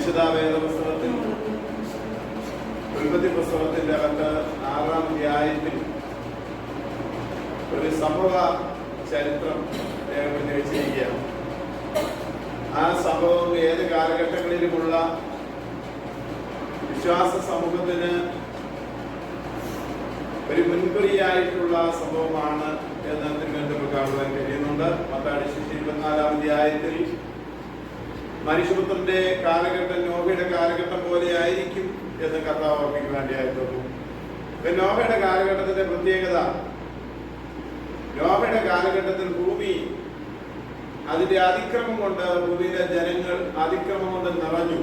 വിശുദ്ധ വേദപുസ്തകത്തിൽ ഉൽപ്പത്തി പുസ്തകത്തിന്റെ അകത്ത് 6-ാം അധ്യായത്തിൽ ഒരു സംഭവ ചരിത്രം രേഖപ്പെടുത്തി വെച്ചിരിക്കുകയാണ്. ആ സംഭവം ഏത് കാലഘട്ടങ്ങളിലുമുള്ള വിശ്വാസ സമൂഹത്തിന് ഒരു മുൻകുറിയായിട്ടുള്ള സംഭവമാണ് എന്ന് നമുക്ക് കാണുവാൻ കഴിയുന്നുണ്ട്. മത്തായി സുവിശേഷം 24-ാം അധ്യായത്തിൽ മനുഷ്യപുത്രന്റെ കാലഘട്ടം നോഹയുടെ കാലഘട്ടം പോലെ ആയിരിക്കും എന്ന് കർത്താവ് ഓർമ്മിക്കുവാൻ വേണ്ടിയായിട്ടുള്ളൂ. നോഹയുടെ കാലഘട്ടത്തിന്റെ പ്രത്യേകത, നോഹയുടെ കാലഘട്ടത്തിൽ ഭൂമി അതിന്റെ അതിക്രമം കൊണ്ട്, ഭൂമിയിലെ ജനങ്ങൾ അതിക്രമം കൊണ്ട് നിറഞ്ഞു.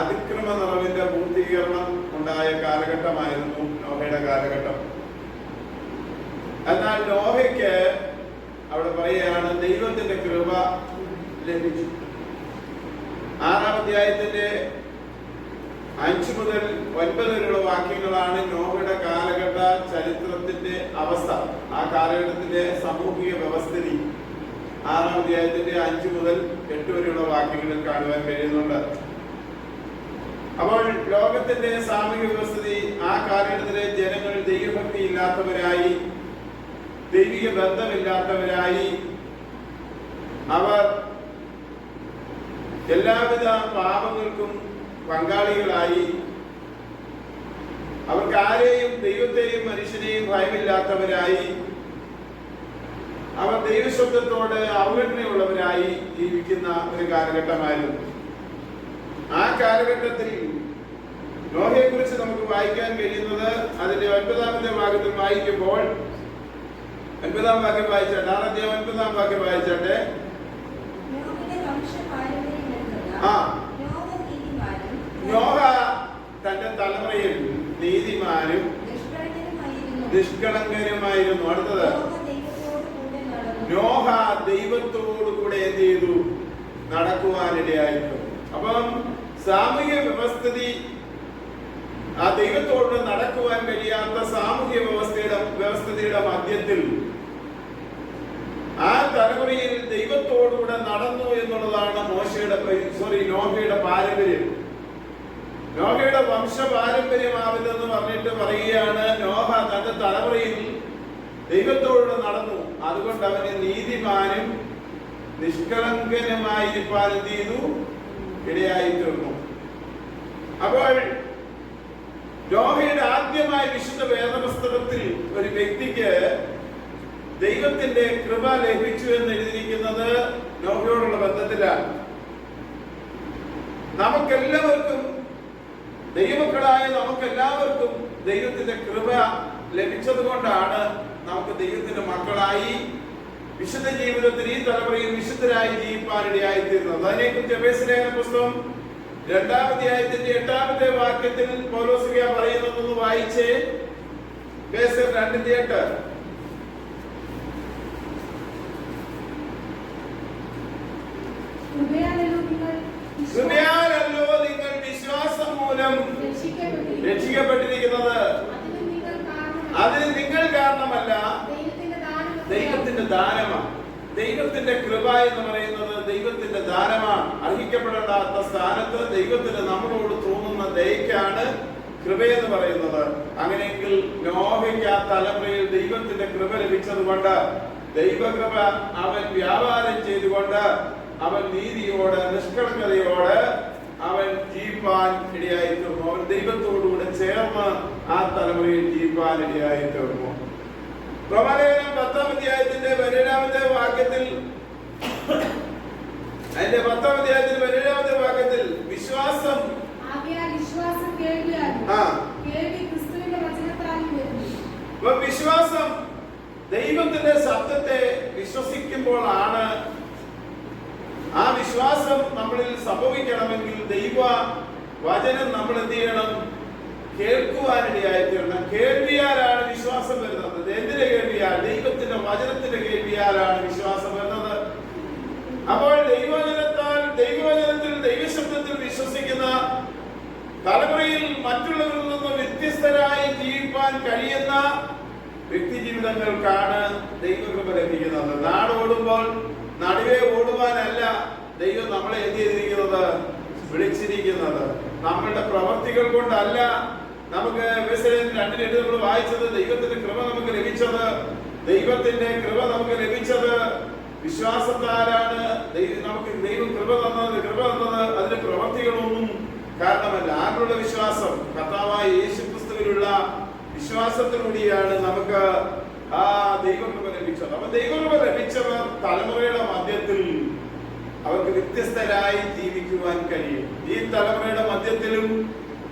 അതിക്രമ നിറവിന്റെ പൂർത്തീകരണം ഉണ്ടായ കാലഘട്ടമായിരുന്നു നോഹയുടെ കാലഘട്ടം. എന്നാൽ നോഹയ്ക്ക് അവിടെ പറയുകയാണ് ദൈവത്തിന്റെ കൃപ ലഭിച്ചു. 6-ാം അധ്യായത്തിന്റെ 5 മുതൽ 9 വരെയുള്ള വാക്യങ്ങളാണ് നോഹയുടെ കാലഘട്ട ചരിത്രത്തിന്റെ അവസ്ഥ, ആ കാലഘട്ടത്തിന്റെ സാമൂഹിക വ്യവസ്ഥിതി 6-ാം അധ്യായത്തിന്റെ 5 മുതൽ 8 വരെയുള്ള വാക്യങ്ങളിൽ കാണുവാൻ കഴിയുന്നുണ്ട്. അപ്പോൾ ലോകത്തിന്റെ സാമൂഹിക വ്യവസ്ഥിതി, ആ കാലഘട്ടത്തിലെ ജനങ്ങൾ ദൈവഭക്തി ഇല്ലാത്തവരായി, ദൈവിക ബന്ധമില്ലാത്തവരായി, അവർ എല്ലാവിധ പാപങ്ങൾക്കും പങ്കാളികളായി, അവർക്ക് ആരെയും, ദൈവത്തെയും മനുഷ്യനെയും ഭയമില്ലാത്തവരായി, അവർ ദൈവശബ്ദത്തോട് അവഗണനയുള്ളവരായി ജീവിക്കുന്ന ഒരു കാലഘട്ടമായിരുന്നു. ആ കാലഘട്ടത്തിൽ നോഹയെ കുറിച്ച് നമുക്ക് വായിക്കാൻ കഴിയുന്നത് അതിന്റെ 9-ാമത്തെ ഭാഗത്തിൽ വായിക്കുമ്പോൾ, 9-ാം വാക്യം വായിച്ചാട്ടെ, 6-ാം വാക്യം വായിച്ചാട്ടെ. നോഹ തന്റെ തലമുറയിൽ നീതിമാനും നിഷ്കളങ്കനുമായിരുന്നു. അടുത്തത്, നോഹ ദൈവത്തോടു കൂടെ എന്ത് ചെയ്തു? നടക്കുവാനിടയായിരുന്നു. അപ്പം സാമൂഹ്യ വ്യവസ്ഥിതി, ആ ദൈവത്തോട് നടക്കുവാൻ കഴിയാത്ത സാമൂഹ്യ വ്യവസ്ഥിതിയുടെ മധ്യത്തിൽ ആ തലമുറയിൽ ദൈവത്തോടുകൂടെ നടന്നു എന്നുള്ളതാണ് നോഹയുടെ പാരമ്പര്യം. നോഹയുടെ വംശ പാരമ്പര്യമാവില്ലെന്ന് പറഞ്ഞിട്ട് പറയുകയാണ്, നോഹ തന്റെ തലമുറയിൽ ദൈവത്തോട് നടന്നു, അതുകൊണ്ട് അവന് നീതിമാനും നിഷ്കളങ്കനുമായിരിക്കാൻ എന്ത് ചെയ്തു? ഇടയായി തീർന്നു. അപ്പോൾ നോഹയുടെ ആദ്യമായി വിശുദ്ധ വേദപുസ്തകത്തിൽ ഒരു വ്യക്തിക്ക് ദൈവത്തിന്റെ കൃപ ലഭിച്ചു എന്ന് എഴുതിയിരിക്കുന്നത് നോഹയോടുള്ള ബന്ധത്തിലാണ്. നമുക്കെല്ലാവർക്കും, ദൈവമക്കളായ നമുക്കെല്ലാവർക്കും ദൈവത്തിന്റെ കൃപ ലഭിച്ചത് കൊണ്ടാണ് നമുക്ക് ദൈവത്തിന്റെ മക്കളായി വിശുദ്ധ ജീവിതത്തിൽ ഈ തലമുറയിൽ വിശുദ്ധരായി ജീവിക്കാനിടയായി തീർന്നത്. അതിനെക്കുറിച്ച് എഫേസ്യലേഖന പുസ്തകം 2-ാം അധ്യായത്തിന്റെ 8-ാമത്തെ വാക്യത്തിൽ പൗലോസ് പറയുന്നതൊന്ന് വായിച്ചേ. എഫേസ്യർ 2:8. കൃപയാലല്ലോ നിങ്ങൾ വിശ്വാസം മൂലം രക്ഷിക്കപ്പെട്ടിരിക്കുന്നത്, അതിന് നിങ്ങൾ കാരണമല്ല, ദൈവത്തിന്റെ ദാനമാണ്. ദൈവത്തിന്റെ കൃപ എന്ന് പറയുന്നത് ദൈവത്തിന്റെ ദാനമാണ്. അർഹിക്കപ്പെടാത്ത സ്ഥാനത്ത് ദൈവത്തിന് നമ്മളോട് തോന്നുന്ന ദയക്കാണ് കൃപയെന്ന് പറയുന്നത്. അങ്ങനെയെങ്കിൽ നോഹയ്ക്ക് ആ തലമുറയിൽ ദൈവത്തിന്റെ കൃപ ലഭിച്ചത് കൊണ്ട്, ദൈവകൃപ അവൻ വ്യാപാരം ചെയ്തുകൊണ്ട് അവൻ നീതിയോട്, നിഷ്കളങ്കതയോട് അവൻ ജീവിപ്പാൻ ഇടയായി തീർന്നു. അവൻ ദൈവത്തോടുകൂടെ ചേർന്ന് ആ തലമുറയിൽ ജീവിപ്പാൻ ഇടയായി തീർന്നു. റോമാലേഖനം 10-ാം അധ്യായത്തിന്റെ 17-ാമത്തെ വാക്യത്തിൽ, അതിന്റെ 10-ാം അധ്യായത്തിന്റെ 17-ാമത്തെ വാക്യത്തിൽ വിശ്വാസം വിശ്വാസം ദൈവത്തിന്റെ ശബ്ദത്തെ വിശ്വസിക്കുമ്പോഴാണ്. ആ വിശ്വാസം നമ്മളിൽ സംഭവിക്കണമെങ്കിൽ ദൈവ വചനം നമ്മൾ എന്ത് ചെയ്യണം? കേൾക്കുവാനിടയായി തീരണം. കേൾവിയാലാണ് വിശ്വാസം വരുന്നത്. എന്തിന്റെ കേൾവിയാൽ? ദൈവത്തിന്റെ വചനത്തിന്റെ കേൾവിയാലാണ് വിശ്വാസം വരുന്നത്. അപ്പോൾ ദൈവവചനത്തിൽ, ദൈവശബ്ദത്തിൽ വിശ്വസിക്കുന്ന തലമുറയിൽ മറ്റുള്ളവരിൽ നിന്ന് വ്യത്യസ്തരായി ജീവിക്കാൻ കഴിയുന്ന വ്യക്തി ജീവിതങ്ങൾക്കാണ് ദൈവകൃപ ലഭിക്കുന്നത്. നാടോടുമ്പോൾ നടുവേ ഓടുവാനല്ല ദൈവം നമ്മളെ എന്ത് ചെയ്തിരിക്കുന്നത്? വിളിച്ചിരിക്കുന്നത്. നമ്മളുടെ പ്രവർത്തികൾ കൊണ്ടല്ല. നമുക്ക് എഫെസ്യർ 2:8 നമ്മൾ വായിച്ചത്, ദൈവത്തിന്റെ കൃപ നമുക്ക് ലഭിച്ചത്, ദൈവത്തിന്റെ കൃപ നമുക്ക് ലഭിച്ചത് വിശ്വാസത്താലാണ്. നമുക്ക് ദൈവം കൃപ തന്നത് അതിന്റെ പ്രവർത്തികളൊന്നും കാരണമല്ല. ആരുടെ വിശ്വാസം? കർത്താവായ യേശുക്രിസ്തുവിലുള്ള വിശ്വാസത്തിലൂടെയാണ് നമുക്ക് ആ ദൈവകൃപ ലഭിച്ചത്. അപ്പൊ ദൈവകൃപ ലഭിച്ചവർ തലമുറയുടെ മധ്യത്തിൽ അവർക്ക് വ്യത്യസ്തരായി ജീവിക്കുവാൻ കഴിയും. ഈ തലമുറയുടെ മധ്യത്തിലും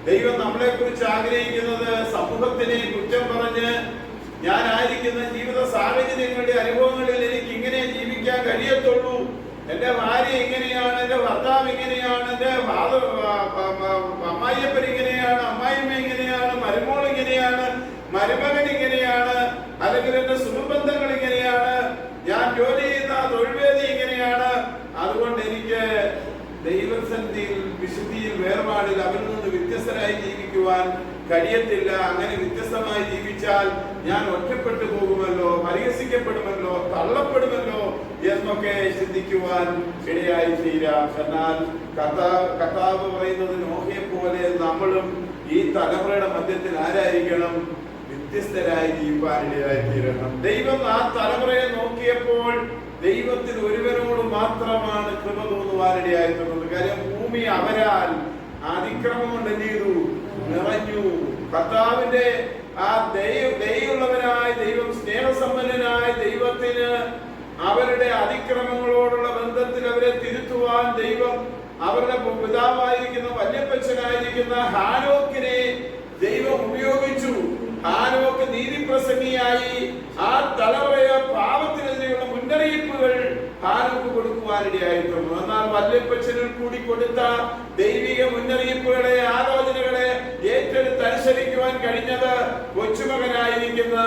ദൈവം നമ്മളെ കുറിച്ച് ആഗ്രഹിക്കുന്നത് സമൂഹത്തിനെ കുറ്റം പറഞ്ഞ് ഞാനായിരിക്കുന്ന ജീവിത സാഹചര്യങ്ങളുടെ അനുഭവങ്ങളിൽ എനിക്ക് ഇങ്ങനെ ജീവിക്കാൻ കഴിയത്തുള്ളൂ, എന്റെ ഭാര്യ ഇങ്ങനെയാണ്, എന്റെ ഭർത്താവ് ഇങ്ങനെയാണ്, എന്റെ അമ്മായിയപ്പൻ ഇങ്ങനെയാണ്, അമ്മായിമ്മ ഇങ്ങനെയാണ്, മരുമോൾ ഇങ്ങനെയാണ്, മരുമകൻ ഇങ്ങനെയാണ്, അല്ലെങ്കിൽ എന്റെ സുഹൃബന്ധങ്ങൾ ഇങ്ങനെയാണ്, ഞാൻ ജോലി ചെയ്യുന്ന തൊഴിൽവേദി ഇങ്ങനെയാണ്, അതുകൊണ്ട് എനിക്ക് ദൈവസന്നിധിയിൽ വിശുദ്ധിയിൽ വേർപാടിൽ അവരിൽ നിന്ന് വ്യത്യസ്തരായി ജീവിക്കുവാൻ കഴിയത്തില്ല. അങ്ങനെ വ്യത്യസ്തമായി ജീവിച്ചാൽ ഞാൻ ഒറ്റപ്പെട്ടു പോകുമല്ലോ, പരിഹസിക്കപ്പെടുമല്ലോ, തള്ളപ്പെടുമല്ലോ എന്നൊക്കെ ചിന്തിക്കുവാൻ ഇടയായി തീരാം. എന്നാൽ കർത്താവ് പറയുന്നത്, നോഹയെ പോലെ നമ്മളും ഈ തലമുറയുടെ മധ്യത്തിൽ ആരായിരിക്കണം? വ്യത്യസ്തരായി ജീവിക്കാൻ ഇടയായി തീരണം. ദൈവം ആ തലമുറയെ നോക്കിയപ്പോൾ ദൈവത്തിന് ഒരുവനോട് മാത്രമാണ് കൃപ തോന്നുവാനിടയായി തീർന്നത്. കാര്യം ഭൂമി അവരാൽ അതിക്രമം കൊണ്ട് എന്ത് ചെയ്തു? നിറഞ്ഞു. കർത്താവിന്റെ ആ ദയുള്ളവനായ ദൈവം, സ്നേഹസമ്പന്നനായ ദൈവത്തിന് അവരുടെ അതിക്രമങ്ങളോടുള്ള ബന്ധത്തിൽ അവരെ തിരുത്തുവാൻ ദൈവം അവരുടെ പിതാവായിരിക്കുന്ന വല്യപ്പച്ചനായിരിക്കുന്ന ഹാനോക്കിനെ ദൈവം ഉപയോഗിച്ചു. ഹാനോക്ക് നീതിപ്രസംഗിയായി ആ തലമുറയെ പാപത്തിനെതിരെയുള്ള മുന്നറിയിപ്പുകൾ ഹാനോക്ക് കൊടുക്കുവാനിടയായിട്ടുണ്ട്. എന്നാൽ വല്യപ്പച്ചനിൽ കൂടി കൊടുത്ത ദൈവിക മുന്നറിയിപ്പുകളെ, ആലോചനകളെ ഏറ്റെടുത്ത് അനുസരിക്കുവാൻ കഴിഞ്ഞത് കൊച്ചുമകനായിരിക്കുന്ന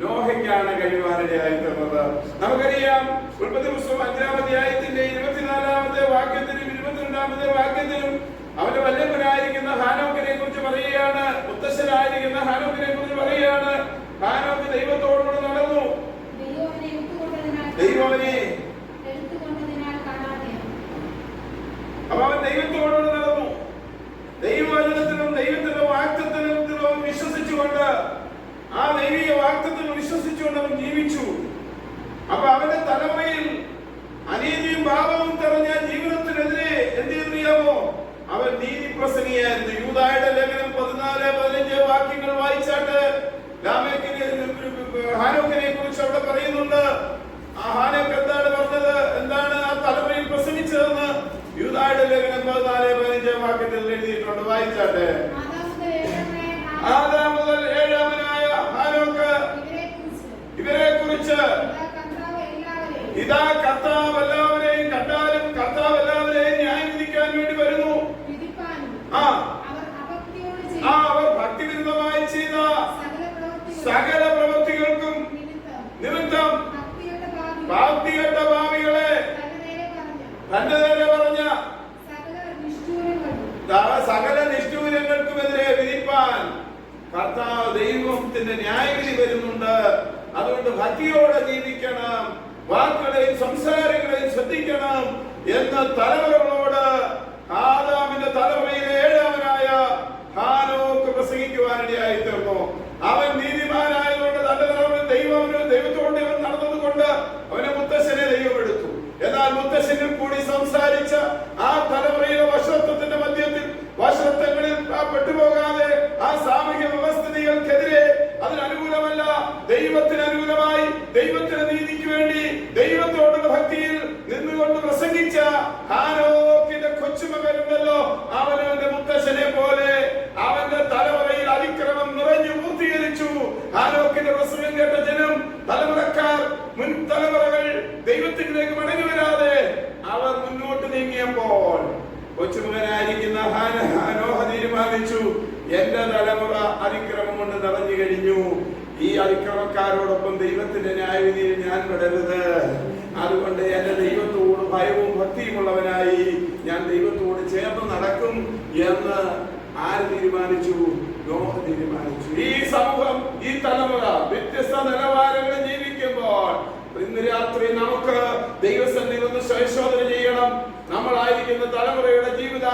നോഹയ്ക്കാണ് കഴിയുവാനിടയായിത്തീർന്നത്. നമുക്കറിയാം, ഉൽപ്പത്തി പുസ്തകം 5-ാം അധ്യായത്തിന്റെ 24-ാമത്തെ വാക്യത്തിലും 22-ാമത്തെ വാക്യത്തിലും അവന്റെ വല്യപ്പനായിരിക്കുന്ന ഹാനോക്കിനെ കുറിച്ച് പറയുകയാണ്, മുത്തശ്ശനായിരിക്കുന്ന ഹാനോക്കിനെ കുറിച്ച് പറയുകയാണ്. ഹാനോക്ക് ദൈവത്തോടുകൂടെ നടന്നു. അപ്പൊ അവൻ ദൈവത്തോടുകൂടെ നടന്നു. ദൈവവചനത്തിലും ദൈവത്തിന്റെ വാക്തത്വത്തിലും വിശ്വസിച്ചുകൊണ്ട്, ആ ദൈവിക വാക്തത്വത്തിൽ വിശ്വസിച്ചുകൊണ്ട് അവൻ ജീവിച്ചു. അപ്പൊ അവന്റെ തലമുറയിൽ അനീതിയും പാപവും തെളിഞ്ഞ ജീവിതത്തിനെതിരെ എന്ത് ചെയ്യാമോ? അവൻ നീതി പ്രസംഗിയായിരുന്നു. യൂദായുടെ ലേഖനം 14-15 വാക്യങ്ങൾ വായിച്ചാട്ട് ഹാനോക്കിനെ കുറിച്ച് അവിടെ പറയുന്നുണ്ട്. ആ ഹാനോക്ക് എന്താണ് പറഞ്ഞത്, എന്താണ് ആ തലമുറയിൽ പ്രസംഗിച്ചതെന്ന് യൂദായുടെ ലേഖനം 14-15 വാക്യത്തിൽ എഴുതിയിട്ടുണ്ട്. വായിച്ചാട്ടെ. ആദാം മുതൽ 7-ാമനായ ഹാനോക്ക് ഇവരെ കുറിച്ച്, ഇതാ കർത്താവ് എല്ലാവരെയും കണ്ടാലും കർത്താവ് എല്ലാവരെയും ന്യായം വിധിക്കാൻ വേണ്ടി വരുന്നു. അവർ ഭക്തിവിരുദ്ധമായി ചെയ്ത സകല പ്രവൃത്തികൾക്കും നിമിത്തം ഭക്തികെട്ട ഭാവികളെ തന്റെ നേരെ പറഞ്ഞ സകല നിഷ്ഠൂരങ്ങൾക്കുമെതിരെ വിധിപ്പാൻ കർത്താവ് ദൈവത്തിന്റെ ന്യായവിധി വരുന്നുണ്ട്. അതുകൊണ്ട് ഭക്തിയോടെ ജീവിക്കണം, വാക്കുകളെയും സംസാരങ്ങളെയും ശ്രദ്ധിക്കണം എന്ന് തലമുറകളോട് ആദാമിന്റെ തലമുറയിലെ 7-ാമനായ ഹാനോക്ക് പ്രസംഗിക്കുവാനിടയായി തീർന്നു. അവൻ നീതിമാനായതുകൊണ്ട് തന്റെ തലമുറയിൽ ദൈവത്തോട് ഇവൻ നടന്നതുകൊണ്ട് അവനെ മുത്തശ്ശനെ ദൈവം എടുത്തു. എന്നാൽ മുത്തശ്ശനിൽ കൂടി സംസാരിച്ച ആ തലമുറയിലെ വഷളത്വത്തിന്റെ മധ്യത്തിൽ വഷളത്വങ്ങളിൽ പെട്ടുപോകാതെ ആ സാമൂഹ്യ വ്യവസ്ഥിതികൾക്കെതിരെ അതിനനുകൂലമല്ല, ദൈവത്തിന് അനുകൂലമായി ദൈവത്തിന്റെ നീതിക്ക് വേണ്ടി ദൈവത്തോടുള്ള ഭക്തിയിൽ നിന്നുകൊണ്ട് പ്രസംഗിച്ച ഹാനോക്കിന്റെ കൊച്ചുമകനുണ്ടല്ലോ, അവനവന്റെ മുത്തശ്ശനെ പോലെ അവന്റെ തലമുറയിൽ അതിക്രമം നിറഞ്ഞു പൂർത്തീകരിച്ചു. ഹാനോക്കിന്റെ പ്രസംഗം കേട്ട ജനം, തലമുറക്കാർ, മുൻ തലമുറകൾ ദൈവത്തിലേക്ക് മടങ്ങി വരാതെ അവർ മുന്നോട്ട് നീങ്ങിയപ്പോൾ കൊച്ചുമകനായിരിക്കുന്ന നോഹ തീരുമാനിച്ചു, എന്റെ തലമുറ അതിക്രമം കൊണ്ട് നിറഞ്ഞു കഴിഞ്ഞു. ഈ അതിക്രമക്കാരോടൊപ്പം ദൈവത്തിന്റെ ന്യായവിധിയിൽ ഞാൻ പെടരുത്. അതുകൊണ്ട് എന്റെ ദൈവത്തോട് ഭയവും ഭക്തിയുമുള്ളവനായി ഞാൻ ദൈവത്തോട് ചേർന്ന് നടക്കും എന്ന് ആര് തീരുമാനിച്ചു? നോഹ തീരുമാനിച്ചു. ഈ സമൂഹം, ഈ തലമുറ വ്യത്യസ്ത നിലവാരങ്ങളിൽ ജീവിക്കുമ്പോൾ ഇന്ന് രാത്രി നമുക്ക് ദൈവസന്നിധിയിൽ ഒന്ന് പരിശോധന ചെയ്യണം. നമ്മളായിരിക്കുന്ന തലമുറയുടെ ജീവിത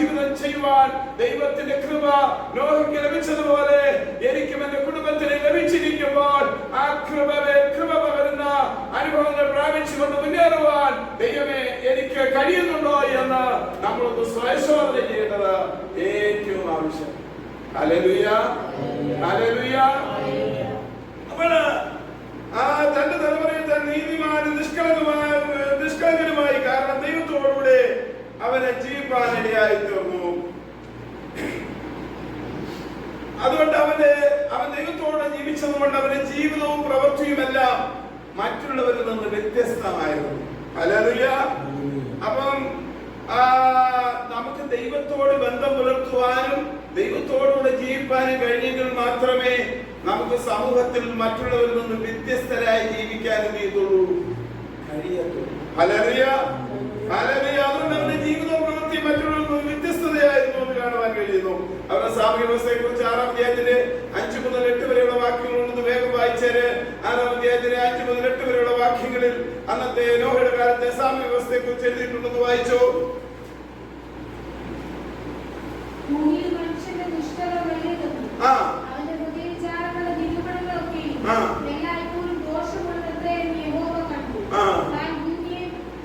ജീവിതം ചെയ്യുവാൻ ദൈവത്തിന്റെ കൃപ നോഹയ്ക്ക് ലഭിച്ചതുപോലെ എനിക്കും എന്റെ കുടുംബത്തിന് ലഭിച്ചിരിക്കുമ്പോൾ ആ കൃപ പകരുന്ന അനുഭവങ്ങൾ പ്രാപിച്ചുകൊണ്ട് മുന്നേറുവാൻ ദൈവമേ എനിക്ക് കഴിയുന്നുണ്ടോ എന്ന് നമ്മളൊന്ന് സ്വയശോധന ചെയ്യേണ്ടത് ഏറ്റവും ആവശ്യം. Hallelujah, hallelujah. നമ്മള് ആ തന്റെ തലമുറയിൽ തന്നെ നീതിമാനും നിഷ്കളങ്കനുമായി കാരണം ദൈവത്തോടുകൂടെ അവനെ ജീവിപ്പാനിടയായി തീർന്നു. അതുകൊണ്ട് അവൻ ദൈവത്തോടെ ജീവിച്ചതുകൊണ്ട് അവന്റെ ജീവിതവും പ്രവൃത്തിയുമെല്ലാം മറ്റുള്ളവരിൽ നിന്ന് വ്യത്യസ്തമായിരുന്നു. ഹല്ലേലൂയ. അപ്പം നമുക്ക് ദൈവത്തോട് ബന്ധം പുലർത്തുവാനും ദൈവത്തോടുകൂടെ ജീവിക്കാനും കഴിഞ്ഞെങ്കിൽ മാത്രമേ നമുക്ക് സമൂഹത്തിൽ മറ്റുള്ളവരിൽ നിന്ന് വ്യത്യസ്തരായി ജീവിക്കാനും കഴിയത്തുള്ളൂ. Hallelujah, hallelujah. അതുകൊണ്ട് അവരുടെ ജീവിതവും പ്രവൃത്തി മറ്റുള്ളവരിൽ നിന്ന് വ്യത്യസ്തതയായിരുന്നു എന്ന് കാണുവാൻ കഴിയുന്നു. അവരുടെ സാമൂഹ്യ വ്യവസ്ഥയെ കുറിച്ച് 6-ാം അധ്യായത്തിലെ 5 മുതൽ 8 വരെയുള്ള വാക്യങ്ങളുണ്ടെന്ന് വേഗം വായിച്ചാല് 6-ാം അധ്യായത്തിലെ 5 മുതൽ 8 വരെയുള്ള വാക്യങ്ങളിൽ അന്നത്തെ നോഹയുടെ കാലത്തെ സാമൂഹ്യ വ്യവസ്ഥയെ കുറിച്ച് എഴുതിയിട്ടുണ്ടെന്ന് വായിച്ചോ.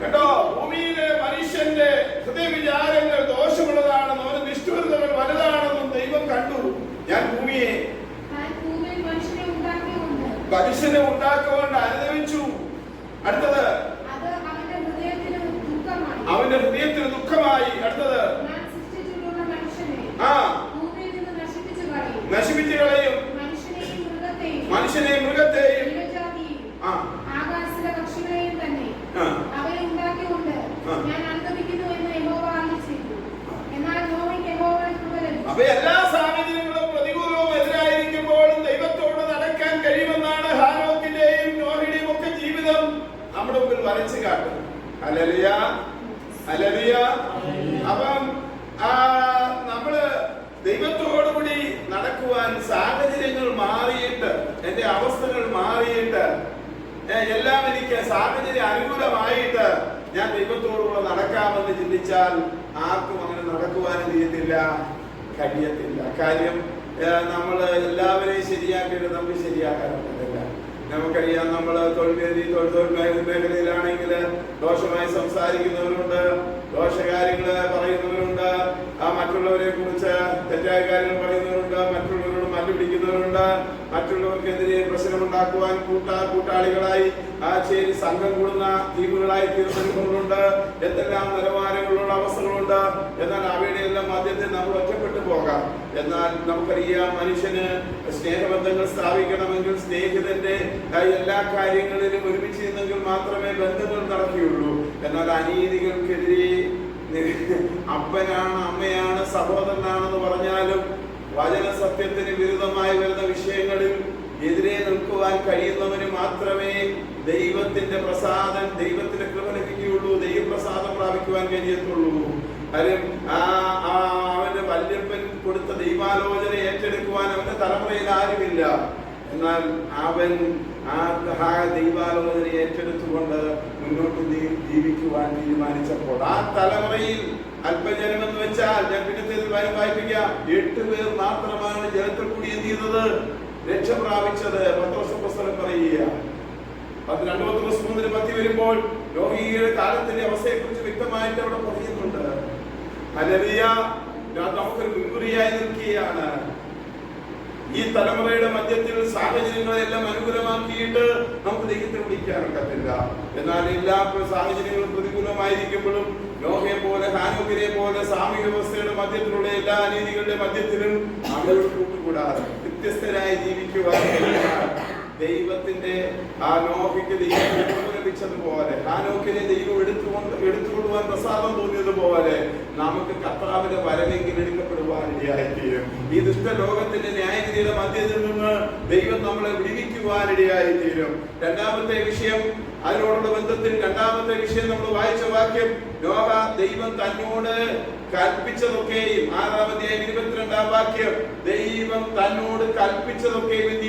കേട്ടോ, ഭൂമിയിലെ മനുഷ്യന്റെ ഹൃദയവിചാരങ്ങൾ ദോഷമുള്ളതാണെന്നും അവന് നിഷ്ഠൂരതകൾ വലുതാണെന്നും ദൈവം കണ്ടു. ഞാൻ ഭൂമിയെ മനുഷ്യനെ ഉണ്ടാക്കുകൊണ്ട് അനുഭവിച്ചു. അടുത്തത് അവന്റെ ഹൃദയത്തിന് ദുഃഖമായി. അടുത്തത് നശിപ്പിച്ചു കളയും മനുഷ്യനെയും മൃഗത്തെയും അപ്പൊ എല്ലാ സാഹചര്യങ്ങളും പ്രതികൂലവും എതിരായിരിക്കുമ്പോഴും ദൈവത്തോട് നടക്കാൻ കഴിയുമെന്നാണ് ഹാനോക്കിന്റെയും നോഹയുടെയും ഒക്കെ ജീവിതം നമ്മുടെ മുമ്പിൽ വരച്ചു കാട്ടും. Hallelujah, hallelujah. അപ്പം നമ്മള് ദൈവത്തോടുകൂടി നടക്കുവാൻ സാഹചര്യങ്ങൾ മാറിയിട്ട്, എന്റെ അവസ്ഥകൾ മാറിയിട്ട്, എല്ലാം എനിക്ക് സാഹചര്യം അനുകൂലമായിട്ട് ഞാൻ ദൈവത്തോടുകൂടെ നടക്കാമെന്ന് ചിന്തിച്ചാൽ ആർക്കും അങ്ങനെ നടക്കുവാനും കഴിയത്തില്ല. കാര്യം നമ്മൾ എല്ലാവരെയും ശരിയാക്കിയിട്ട് നമുക്ക് ശരിയാക്കാൻ പറ്റില്ല. നമുക്കറിയാം, നമ്മൾ തൊഴിൽ മേഖലയിലാണെങ്കിൽ ദോഷമായി സംസാരിക്കുന്നവരുണ്ട്, ദോഷകാര്യങ്ങൾ പറയുന്നവരുണ്ട്, മറ്റുള്ളവരെ കുറിച്ച് തെറ്റായ കാര്യങ്ങൾ പറയുന്നവരുണ്ട്, മറ്റുള്ളവരോട് മല്ലുപിടിക്കുന്നവരുണ്ട്, മറ്റുള്ളവർക്കെതിരെ പ്രശ്നമുണ്ടാക്കുവാൻ കൂട്ടാളികളായി ചേരി സംഘം കൂടുന്ന ടീമുകളായി തീർന്നവരുണ്ട്. എന്തെല്ലാം നിലവാരങ്ങളുള്ള അവസ്ഥകളുണ്ട്. എന്നാൽ അവയുടെ എല്ലാം മധ്യത്തിൽ നമ്മൾ ഒറ്റപ്പെട്ടു പോകാം. എന്നാൽ നമുക്കറിയാം, മനുഷ്യന് സ്നേഹബന്ധങ്ങൾ സ്ഥാപിക്കണമെങ്കിൽ സ്നേഹിതന്റെ എല്ലാ കാര്യങ്ങളിലും ഒരുമിച്ച് നിന്നെങ്കിൽ മാത്രമേ ബന്ധങ്ങൾ നടക്കുകയുള്ളൂ. എന്നാൽ അനീതികൾക്കെതിരെ അപ്പനാണ്, അമ്മയാണ്, സഹോദരനാണെന്ന് പറഞ്ഞാലും വചന സത്യത്തിന് വിരുദ്ധമായി വരുന്ന വിഷയങ്ങളിൽ എതിരെ നിൽക്കുവാൻ കഴിയുന്നവന് മാത്രമേ ദൈവത്തിന്റെ പ്രസാദം, ദൈവത്തിന്റെ കൃപ ലഭിക്കുകയുള്ളൂ, ദൈവപ്രസാദം പ്രാപിക്കുവാൻ കഴിയത്തുള്ളൂ. കാര്യം അവന്റെ വല്യപ്പൻ കൊടുത്ത ദൈവാലോചന ഏറ്റെടുക്കുവാൻ അവന്റെ തലമുറയിൽ ആരുമില്ല. എന്നാൽ അവൻ ആ ദൈവാലോചന ഏറ്റെടുത്തുകൊണ്ട് മുന്നോട്ട് ജീവിക്കുവാൻ തീരുമാനിച്ചപ്പോൾ ആ തലമുറയിൽ അല്പജനം എന്ന് വെച്ചാൽ, ഞാൻ പിന്നത്തേതിൽ വായിപ്പിക്കാം, 8 പേർ മാത്രമാണ് ജലത്തിൽ കൂടി എന്ത് ചെയ്യുന്നത്, രക്ഷ പ്രാപിച്ചത്. പത്രോസ് പുസ്തകം പറയുക 2:3 വരുമ്പോൾ നോഹയുടെ കാലത്തിന്റെ അവസ്ഥയെ കുറിച്ച് വ്യക്തമായിട്ട് അവിടെ പറയുന്നുണ്ട്. ഹല്ലേലൂയ. നമുക്കൊരു മുൻകുറിയായി നിൽക്കുകയാണ്. ഈ തലമുറയുടെ മധ്യത്തിൽ സാഹചര്യങ്ങളെല്ലാം അനുകൂലമാക്കിയിട്ട് നമുക്ക് ദൈവത്തെ വിളിക്കാനൊക്കത്തില്ല. എന്നാൽ എല്ലാ സാഹചര്യങ്ങളും പ്രതികൂലമായിരിക്കുമ്പോഴും നോഹയെ പോലെ, ഹാനോക്കിനെ പോലെ സാമൂഹ്യ വ്യവസ്ഥയുടെ മധ്യത്തിലുള്ള എല്ലാ അനീതികളുടെ മധ്യത്തിലും അവരോട് കൂട്ടുകൂടാതെ വ്യത്യസ്തരായി ജീവിക്കുവാൻ ദൈവത്തിന്റെ ആ നോഹയ്ക്ക് ദൈവം ലഭിച്ചതുപോലെ, ഹാനോക്കിനെ ദൈവം എടുത്തുകൊള്ളുവാൻ പ്രസാദം തോന്നിയതുപോലെ നമുക്ക് കർത്താവിന്റെ വരവെങ്കിൽ എടുക്കപ്പെടുവാൻ ഇടയായിത്തീരും. ഈ ദുഷ്ടലോകത്തിന്റെ ന്യായവിധിയുടെ മധ്യത്തിൽ നിന്ന് ദൈവം നമ്മളെ വിടുവിക്കുവാൻ ഇടയായിത്തീരും. രണ്ടാമത്തെ വിഷയം, അതിനോടുള്ള ബന്ധത്തിൽ രണ്ടാമത്തെ വിഷയം നമ്മൾ വായിച്ച വാക്യം, നോഹ ദൈവം തന്നോട് കൽപ്പിച്ചതൊക്കെയും, 6-ാം അധ്യായം 22-ാം വാക്യം, ദൈവം തന്നോട് കൽപ്പിച്ചതൊക്കെയും എന്ത്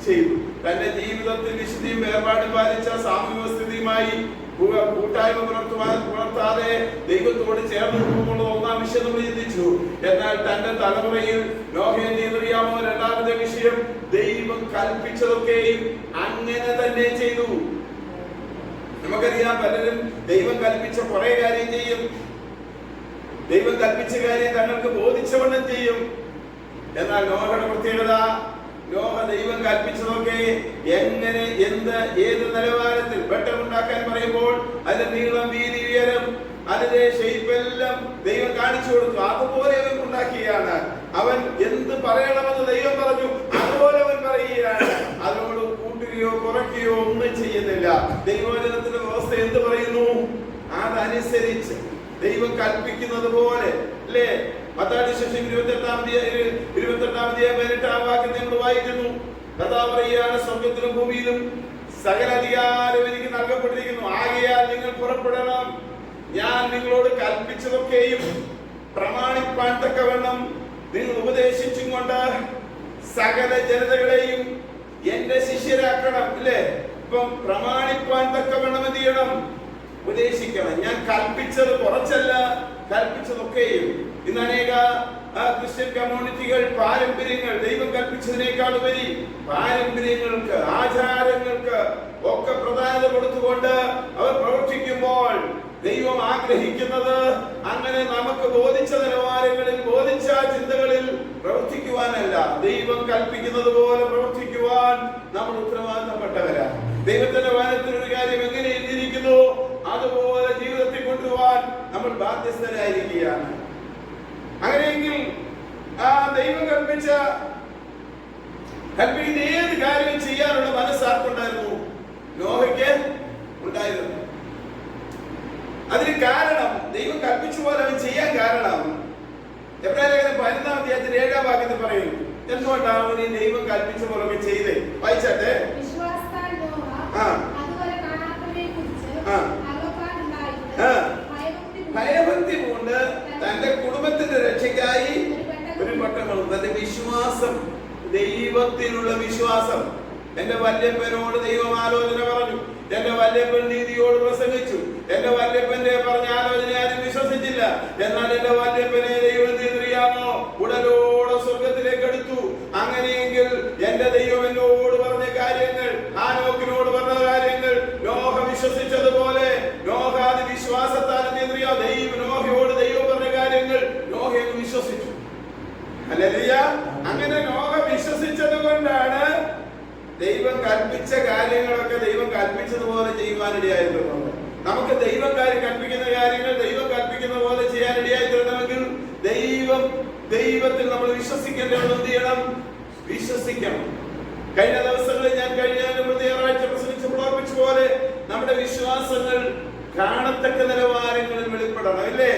ചെയ്തു? തന്റെ ജീവിതത്തിൽ വിശുദ്ധിയും വേർപാട് പാലിച്ച സാമൂഹ്യ സ്ഥിതിയുമായി കൂട്ടായ്മ പുലർത്താതെ ദൈവത്തോട് ചേർന്ന് നിൽക്കുമ്പോൾ ഒന്നാം വിഷയം നമ്മൾ ചിന്തിച്ചു. എന്നാൽ തന്റെ തലമുറയിൽ നോഹയെ അറിയാമോ? രണ്ടാമത്തെ വിഷയം, ദൈവം കൽപ്പിച്ചതൊക്കെയും അങ്ങനെ തന്നെ ചെയ്തു. നമുക്കറിയാം, പലരും ദൈവം കൽപ്പിച്ച കുറെ കാര്യം ചെയ്യും. ദൈവം കൽപ്പിച്ച കാര്യം തങ്ങൾക്ക് ബോധിച്ചവണ്ണം ചെയ്യും. എന്നാൽ നോഹയുടെ പ്രത്യേകത, നോഹ ദൈവം കൽപ്പിച്ചതൊക്കെ എങ്ങനെ, എന്ത്, ഏത് നിലവാരത്തിൽ വെട്ടമുണ്ടാക്കാൻ പറയുമ്പോൾ അതിന്റെ നീളം, വീതി, ഉയരം, അതിന്റെ ഷേപ്പ് എല്ലാം ദൈവം കാണിച്ചു കൊടുത്തു. അതുപോലെ അവൻ ഉണ്ടാക്കിയാണ്. അവൻ എന്ത് പറയണമെന്ന് ദൈവം പറഞ്ഞു, അതുപോലെ അവൻ പറയുകയാണ്. അതിനോട് കൂട്ടുകയോ കുറയ്ക്കുകയോ ഒന്നും ചെയ്യുന്നില്ല. ദൈവവചനത്തിന്റെ വ്യവസ്ഥ എന്ത് പറയുന്നു, അതനുസരിച്ച് ദൈവം കൽപ്പിക്കുന്നത് പോലെ അല്ലേ? മത്തായി സുവിശേഷം 28-ാം വാക്യം നമ്മൾ വായിക്കുന്നു. കർത്താവ് പറയുകയാണ്, സ്വർഗ്ഗത്തിലും ഭൂമിയിലും സകല അധികാരവും എനിക്ക് നൽകപ്പെട്ടിരിക്കുന്നു. ആകയാൽ നിങ്ങൾ പുറപ്പെടണം. ഞാൻ നിങ്ങളോട് കൽപ്പിച്ചതൊക്കെയും പ്രമാണിപ്പാൻ തക്കവണ്ണം നിങ്ങൾ ഉപദേശിച്ചും കൊണ്ട് സകല ജനതകളെയും എന്റെ ശിഷ്യരാക്കണം. അല്ലേ? ഇപ്പം പ്രമാണിപ്പാൻ തക്കവണ്ണം എന്ത് ചെയ്യണം? ഉപദേശിക്കണം. ഞാൻ കൽപ്പിച്ചത് കുറച്ചല്ല, കൽപ്പിച്ചതൊക്കെയും. ഇന്ന് അനേക ക്രിസ്ത്യൻ കമ്മ്യൂണിറ്റികൾ പാരമ്പര്യങ്ങൾ, ദൈവം കൽപ്പിച്ചതിനേക്കാൾ ഉപരി പാരമ്പര്യങ്ങൾക്ക്, ആചാരങ്ങൾക്ക് ഒക്കെ പ്രധാനത കൊടുത്തുകൊണ്ട് അവർ പ്രവർത്തിക്കുമ്പോൾ ദൈവം ആഗ്രഹിക്കുന്നത് അങ്ങനെ നമുക്ക് ബോധിച്ച നിലവാരങ്ങളിൽ, ബോധിച്ച ചിന്തകളിൽ പ്രവർത്തിക്കുവാനല്ല, ദൈവം കൽപ്പിക്കുന്നത് പോലെ പ്രവർത്തിക്കുവാൻ നമ്മൾ ഉത്തരവാദിത്തപ്പെട്ടവരാ. ദൈവത്തിന്റെ വചനത്തിൽ ഒരു കാര്യം എങ്ങനെ എഴുതിയിരിക്കുന്നു അതുപോലെ ജീവിതത്തിൽ കൊണ്ടുപോകാൻ നമ്മൾ ബാധ്യസ്ഥരായിരിക്കുകയാണ്. അങ്ങനെയെങ്കിൽ ആ ദൈവം കൽപ്പിക്കുന്ന ഏത് കാര്യവും ചെയ്യാനുള്ള മനസ്സാർക്കുണ്ടായിരുന്നു? നോഹയ്ക്ക് ഉണ്ടായിരുന്നു. അതിന് കാരണം, ദൈവം കൽപ്പിച്ച പോലെ അവൻ ചെയ്യാൻ കാരണം, എബ്രായലേഖനം 11-ാം അധ്യായത്തിൽ 7-ാം വാക്യത്തിൽ പറയും, എന്തുകൊണ്ടാണ് അവൻ ഈ ദൈവം കൽപ്പിച്ച പോലെ ചെയ്തേ? വായിച്ചാട്ടെ. ഭയഭക്തി കൊണ്ട് തന്റെ കുടുംബത്തിന്റെ രക്ഷയ്ക്കായി ഒരു പട്ടണം. തന്റെ വിശ്വാസം, ദൈവത്തിലുള്ള വിശ്വാസം. എന്റെ വല്യപ്പനോട് ദൈവം ആലോചന പറഞ്ഞു, എന്റെ വല്യപ്പൻ നീതിയോട് പ്രസംഗിച്ചു, എന്റെ വല്യപ്പന്റെ പറഞ്ഞ ആലോചന ആരും വിശ്വസിച്ചില്ല. എന്നാൽ എന്റെ വല്യപ്പനെ ദൈവം അറിയാമോ ഉടലോടെ സ്വർഗത്തിലേക്ക് എടുത്തു. അങ്ങനെയെങ്കിൽ എന്റെ ദൈവം എന്നോട് പറഞ്ഞ കാര്യങ്ങൾ, ഹാനോക്കിനോട് പറഞ്ഞ കാര്യങ്ങൾ നോഹ വിശ്വസിച്ചതുപോലെ നോഹ അത് വിശ്വാസത്താൽ നോഹയോട് ദൈവം പറഞ്ഞ കാര്യങ്ങൾ നോഹയെ വിശ്വസിച്ചു. ഹല്ലേലൂയ. അങ്ങനെ നോഹ വിശ്വസിച്ചത് കൊണ്ടാണ് ദൈവം കൽപ്പിച്ച കാര്യങ്ങളൊക്കെ ദൈവം കൽപ്പിച്ചതുപോലെ ചെയ്യുവാനിടയായി തീർന്നത്. നമുക്ക് ദൈവം കൽപ്പിക്കുന്ന കാര്യങ്ങൾ ദൈവം കൽപ്പിക്കുന്ന പോലെ ചെയ്യാനിടയായി തീരണമെങ്കിൽ ദൈവത്തിൽ നമ്മൾ വിശ്വസിക്കേണ്ടത് എന്ത് ചെയ്യണം? വിശ്വസിക്കണം. കഴിഞ്ഞ ദിവസങ്ങളിൽ ഞാൻ ഞായറാഴ്ച പ്രസംഗിച്ചപ്പോൾ ഓർമ്മിച്ച പോലെ നമ്മുടെ വിശ്വാസങ്ങൾ കാണത്തക്ക നിലവാരങ്ങളിൽ വെളിപ്പെടണം, അല്ലേ?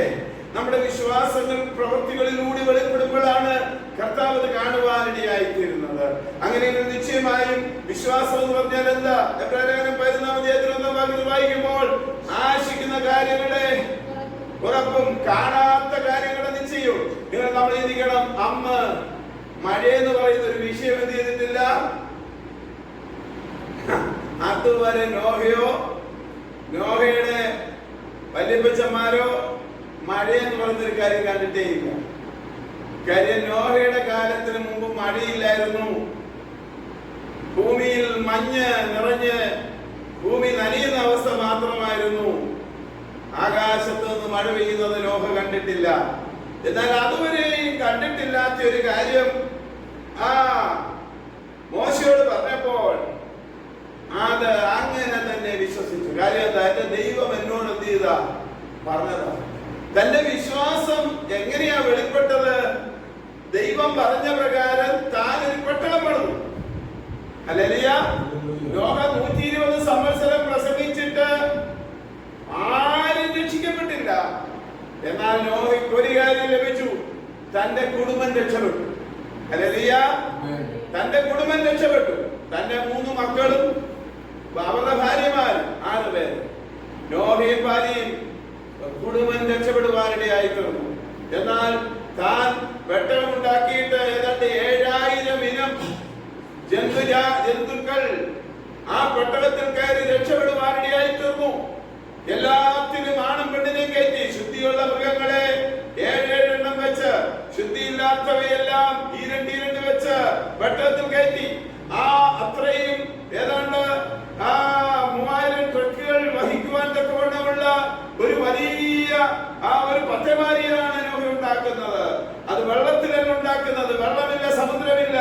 നമ്മുടെ വിശ്വാസങ്ങൾ പ്രവൃത്തികളിലൂടെ വെളിപ്പെടുമ്പോഴാണ് കർത്താവ് അത് കാണുവാനിടയായിത്തീരുന്നത്. അങ്ങനെ നിശ്ചയമായും വിശ്വാസം എന്ന് പറഞ്ഞാൽ എന്താ? എബ്രായലേഖനം 11-ാം അധ്യായത്തിൽ 1-ാം വാക്യത്തിൽ വായിക്കുമ്പോൾ ആശിക്കുന്ന കാര്യങ്ങളുടെ ഉറപ്പും കാണാത്ത കാര്യങ്ങളുടെ നിശ്ചയവും. നിങ്ങൾ നമ്മൾ ചിന്തിക്കണം, അമ്മ മഴയെന്ന് പറയുന്ന ഒരു വിഷയം എന്ത് ചെയ്തിട്ടില്ല? അതുവരെ നോഹയുടെ വല്യപ്പച്ചന്മാരോ മഴയെന്ന് പറയുന്നൊരു കാര്യം കണ്ടിട്ടേ ഇല്ല. കാര്യം നോഹയുടെ കാലത്തിന് മുമ്പ് മഴയില്ലായിരുന്നു. ഭൂമിയിൽ മഞ്ഞ് നിറഞ്ഞ് ഭൂമി നനയുന്ന അവസ്ഥ മാത്രമായിരുന്നു. ആകാശത്ത് നിന്ന് മഴ പെയ്യുന്നത് നോഹ കണ്ടിട്ടില്ല. എന്നാൽ അതുവരെയും കണ്ടിട്ടില്ലാത്ത ഒരു കാര്യം മോശയോട് പറഞ്ഞപ്പോൾ അത് അങ്ങനെ തന്നെ വിശ്വസിച്ചു. കാര്യം എന്റെ ദൈവം എന്നോട് എന്ത് ചെയ്താ പറഞ്ഞതാ. തന്റെ വിശ്വാസം എങ്ങനെയാ വെളിപ്പെട്ടത്? ദൈവം പറഞ്ഞ പ്രകാരം താൻ ഒരു പട്ടണം പണിതു. ഹല്ലേലൂയ. നോഹ 120 സംവത്സരം പ്രസംഗിച്ചിട്ട് ആരും രക്ഷിക്കപ്പെട്ടില്ല. എന്നാൽ നോഹയ്ക്ക് ഒരു കാര്യം ലഭിച്ചു, തന്റെ കുടുംബം രക്ഷപ്പെട്ടു. ഹല്ലേലൂയ. തന്റെ കുടുംബം രക്ഷപ്പെട്ടു. തന്റെ 3 മക്കളും അവരുടെ ഭാര്യമാരും 6 പേര്, നോഹയും ഭാര്യയും കുടുംബം രക്ഷപ്പെടുവാനിടയായി തീർന്നു. എന്നാൽ താൻ പെട്ടകമുണ്ടാക്കിയിട്ട് ഏതാണ്ട് 7000 ഇനം ജന്തുക്കൾ ആ പെട്ടകത്തിൽ കയറി രക്ഷപ്പെടുവാനിടയായി തീർന്നു. ആ ഒരു പച്ചമാരിയാണ് നോഹ ഉണ്ടാക്കുന്നത്. അത് വെള്ളത്തിലല്ല ഉണ്ടാക്കുന്നത്, വെള്ളമില്ല, സമുദ്രമില്ല,